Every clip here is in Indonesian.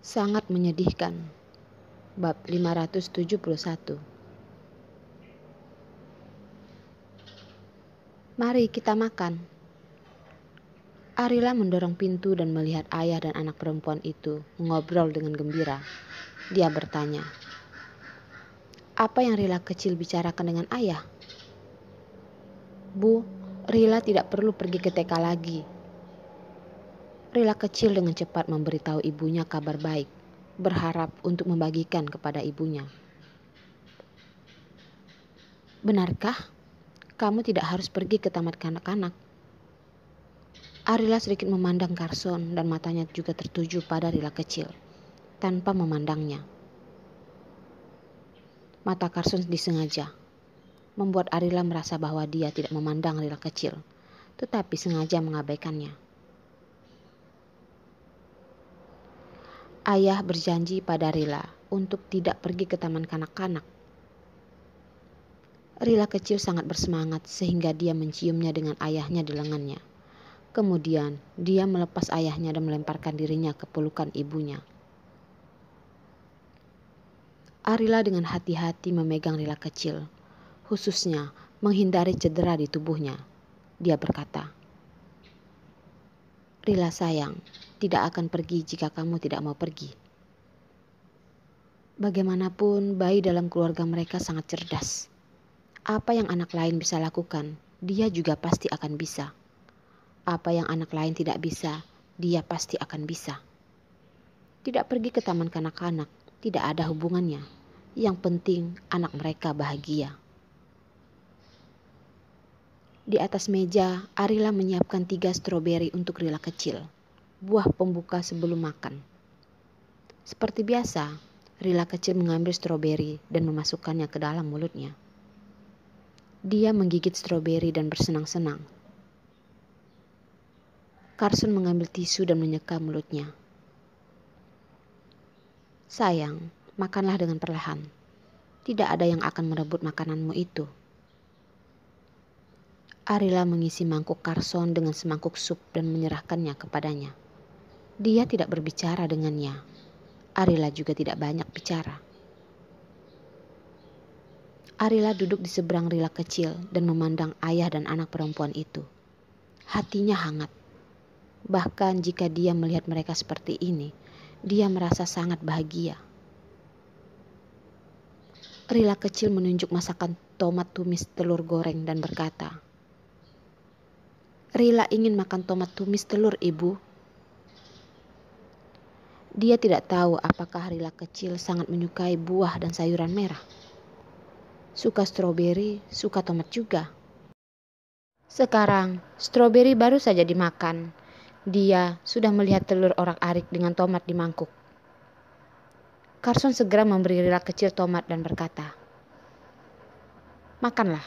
Sangat menyedihkan. Bab 571. Mari kita makan. Arila mendorong pintu dan melihat ayah dan anak perempuan itu mengobrol dengan gembira. Dia bertanya, apa yang Rila kecil bicarakan dengan ayah? Bu, Rila tidak perlu pergi ke TK lagi. Rila kecil dengan cepat memberitahu ibunya kabar baik, berharap untuk membagikan kepada ibunya. Benarkah? Kamu tidak harus pergi ke taman kanak-kanak. Arila sedikit memandang Carson dan matanya juga tertuju pada Rila kecil, tanpa memandangnya. Mata Carson disengaja, membuat Arila merasa bahwa dia tidak memandang Rila kecil, tetapi sengaja mengabaikannya. Ayah berjanji pada Rila untuk tidak pergi ke taman kanak-kanak. Rila kecil sangat bersemangat sehingga dia menciumnya dengan ayahnya di lengannya. Kemudian dia melepas ayahnya dan melemparkan dirinya ke pelukan ibunya. Arila dengan hati-hati memegang Rila kecil, khususnya menghindari cedera di tubuhnya. Dia berkata, Rila sayang, tidak akan pergi jika kamu tidak mau pergi. Bagaimanapun bayi dalam keluarga mereka sangat cerdas. Apa yang anak lain bisa lakukan, dia juga pasti akan bisa. Apa yang anak lain tidak bisa, dia pasti akan bisa. Tidak pergi ke taman kanak-kanak, tidak ada hubungannya. Yang penting anak mereka bahagia. Di atas meja, Arila menyiapkan 3 stroberi untuk Rila kecil, buah pembuka sebelum makan. Seperti biasa, Rila kecil mengambil stroberi dan memasukkannya ke dalam mulutnya. Dia menggigit stroberi dan bersenang-senang. Carson mengambil tisu dan menyeka mulutnya. Sayang, makanlah dengan perlahan. Tidak ada yang akan merebut makananmu itu. Arila mengisi mangkuk Carson dengan semangkuk sup dan menyerahkannya kepadanya. Dia tidak berbicara dengannya. Arila juga tidak banyak bicara. Arila duduk di seberang Rila kecil dan memandang ayah dan anak perempuan itu. Hatinya hangat. Bahkan jika dia melihat mereka seperti ini, dia merasa sangat bahagia. Rila kecil menunjuk masakan tomat tumis telur goreng dan berkata, Rila ingin makan tomat tumis telur, Ibu. Dia tidak tahu apakah Rila kecil sangat menyukai buah dan sayuran merah. Suka stroberi, suka tomat juga. Sekarang, stroberi baru saja dimakan. Dia sudah melihat telur orak-arik dengan tomat di mangkuk. Carson segera memberi Rila kecil tomat dan berkata, Makanlah.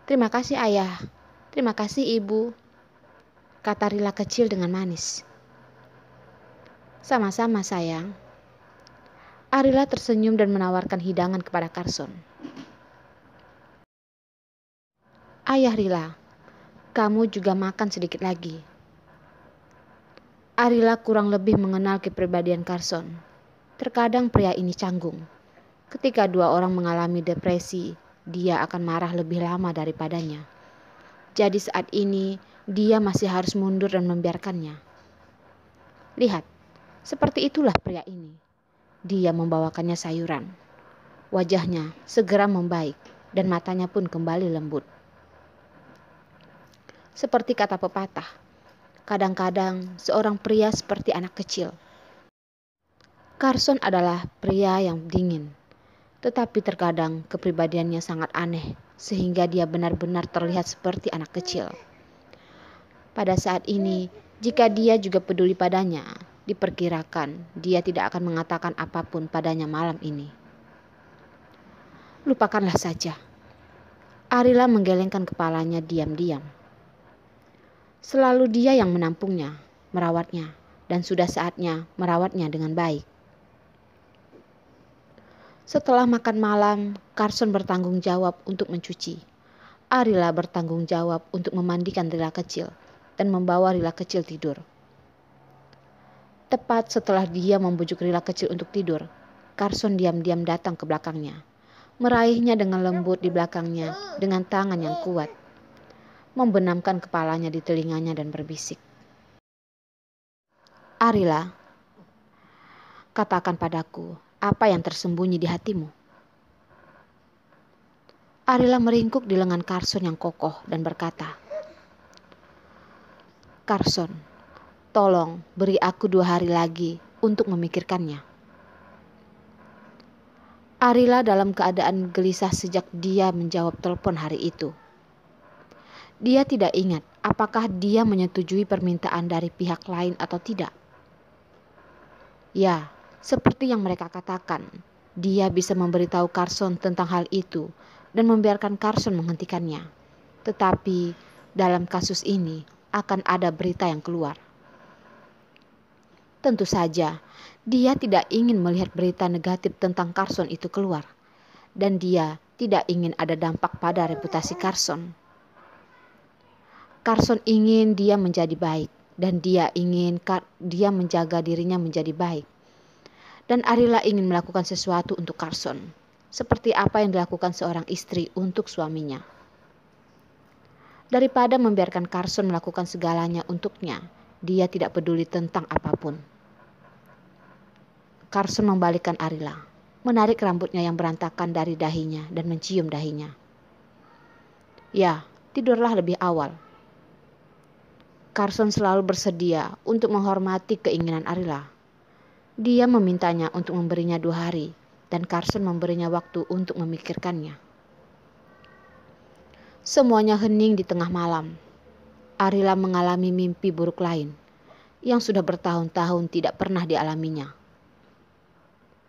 Terima kasih ayah, terima kasih ibu, kata Rila kecil dengan manis. Sama-sama sayang. Arila tersenyum dan menawarkan hidangan kepada Carson. Ayah Rila, kamu juga makan sedikit lagi. Arila kurang lebih mengenal kepribadian Carson. Terkadang pria ini canggung. Ketika 2 orang mengalami depresi, dia akan marah lebih lama daripadanya. Jadi saat ini, dia masih harus mundur dan membiarkannya. Lihat, seperti itulah pria ini. Dia membawakannya sayuran. Wajahnya segera membaik dan matanya pun kembali lembut. Seperti kata pepatah, kadang-kadang seorang pria seperti anak kecil. Carson adalah pria yang dingin, tetapi terkadang kepribadiannya sangat aneh sehingga dia benar-benar terlihat seperti anak kecil. Pada saat ini, jika dia juga peduli padanya, diperkirakan dia tidak akan mengatakan apapun padanya malam ini. Lupakanlah saja. Arila menggelengkan kepalanya diam-diam. Selalu dia yang menampungnya, merawatnya, dan sudah saatnya merawatnya dengan baik. Setelah makan malam, Carson bertanggung jawab untuk mencuci. Arila bertanggung jawab untuk memandikan Rila kecil dan membawa Rila kecil tidur. Tepat setelah dia membujuk Rila kecil untuk tidur, Carson diam-diam datang ke belakangnya, meraihnya dengan lembut di belakangnya dengan tangan yang kuat, membenamkan kepalanya di telinganya dan berbisik. "Arila, katakan padaku apa yang tersembunyi di hatimu." Arila meringkuk di lengan Carson yang kokoh dan berkata, "Carson, tolong beri aku 2 hari lagi untuk memikirkannya." Arila dalam keadaan gelisah sejak dia menjawab telepon hari itu. Dia tidak ingat apakah dia menyetujui permintaan dari pihak lain atau tidak. Ya, seperti yang mereka katakan, dia bisa memberitahu Carson tentang hal itu dan membiarkan Carson menghentikannya. Tetapi dalam kasus ini akan ada berita yang keluar. Tentu saja, dia tidak ingin melihat berita negatif tentang Carson itu keluar. Dan dia tidak ingin ada dampak pada reputasi Carson. Carson ingin dia menjadi baik. Dan dia ingin dia menjaga dirinya menjadi baik. Dan Arila ingin melakukan sesuatu untuk Carson. Seperti apa yang dilakukan seorang istri untuk suaminya. Daripada membiarkan Carson melakukan segalanya untuknya, dia tidak peduli tentang apapun. Carson membalikkan Arila, menarik rambutnya yang berantakan dari dahinya dan mencium dahinya. "Ya, tidurlah lebih awal." Carson selalu bersedia untuk menghormati keinginan Arila. Dia memintanya untuk memberinya 2 hari, dan Carson memberinya waktu untuk memikirkannya. Semuanya hening di tengah malam. Arila mengalami mimpi buruk lain, yang sudah bertahun-tahun tidak pernah dialaminya.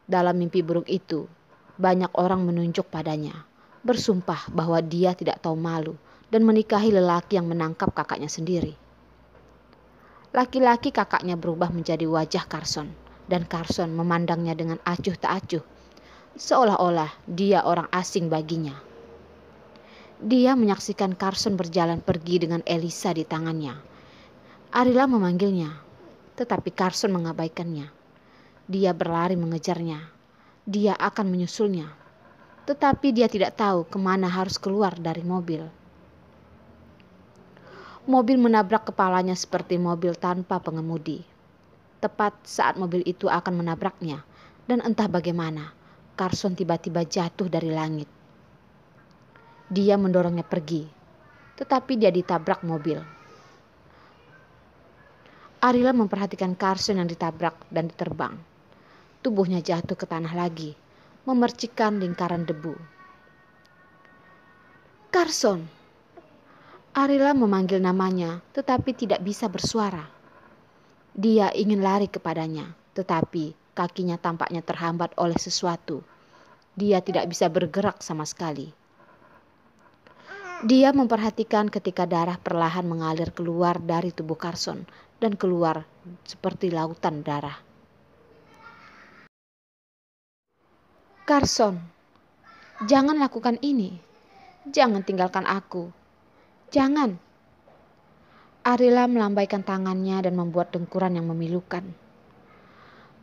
Dalam mimpi buruk itu, banyak orang menunjuk padanya, bersumpah bahwa dia tidak tahu malu dan menikahi lelaki yang menangkap kakaknya sendiri. Laki-laki kakaknya berubah menjadi wajah Carson, dan Carson memandangnya dengan acuh tak acuh, seolah-olah dia orang asing baginya. Dia menyaksikan Carson berjalan pergi dengan Elisa di tangannya. Arila memanggilnya, tetapi Carson mengabaikannya. Dia berlari mengejarnya. Dia akan menyusulnya. Tetapi dia tidak tahu kemana harus keluar dari mobil. Mobil menabrak kepalanya seperti mobil tanpa pengemudi. Tepat saat mobil itu akan menabraknya, dan entah bagaimana, Carson tiba-tiba jatuh dari langit. Dia mendorongnya pergi, tetapi dia ditabrak mobil. Arila memperhatikan Carson yang ditabrak dan diterbang. Tubuhnya jatuh ke tanah lagi, memercikkan lingkaran debu. "Carson!" Arila memanggil namanya, tetapi tidak bisa bersuara. Dia ingin lari kepadanya, tetapi kakinya tampaknya terhambat oleh sesuatu. Dia tidak bisa bergerak sama sekali. Dia memperhatikan ketika darah perlahan mengalir keluar dari tubuh Carson dan keluar seperti lautan darah. "Carson, jangan lakukan ini. Jangan tinggalkan aku. Jangan." Arila melambaikan tangannya dan membuat dengkuran yang memilukan.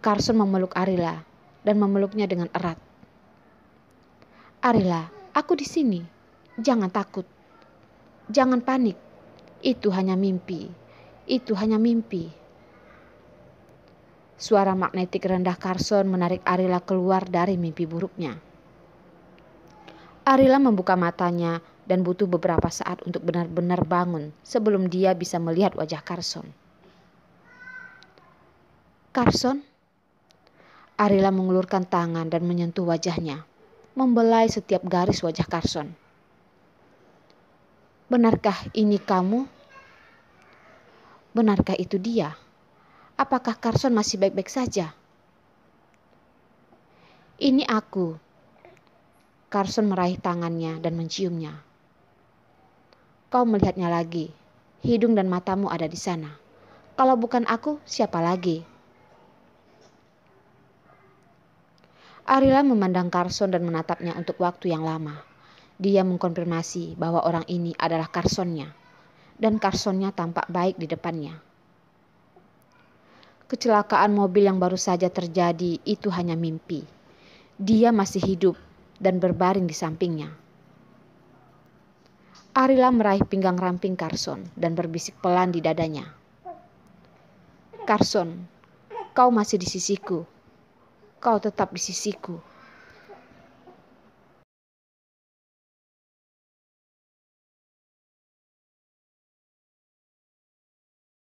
Carson memeluk Arila dan memeluknya dengan erat. "Arila, aku di sini. Jangan takut. Jangan panik. Itu hanya mimpi. Itu hanya mimpi." Suara magnetik rendah Carson menarik Arila keluar dari mimpi buruknya. Arila membuka matanya dan butuh beberapa saat untuk benar-benar bangun sebelum dia bisa melihat wajah Carson. "Carson?" Arila mengulurkan tangan dan menyentuh wajahnya, membelai setiap garis wajah Carson. "Benarkah ini kamu? Benarkah itu dia? Apakah Carson masih baik-baik saja?" "Ini aku." Carson meraih tangannya dan menciumnya. "Kau melihatnya lagi. Hidung dan matamu ada di sana. Kalau bukan aku, siapa lagi?" Arila memandang Carson dan menatapnya untuk waktu yang lama. Dia mengkonfirmasi bahwa orang ini adalah Carsonnya, dan Carsonnya tampak baik di depannya. Kecelakaan mobil yang baru saja terjadi itu hanya mimpi. Dia masih hidup dan berbaring di sampingnya. Arila meraih pinggang ramping Carson dan berbisik pelan di dadanya. Carson, kau masih di sisiku. Kau tetap di sisiku.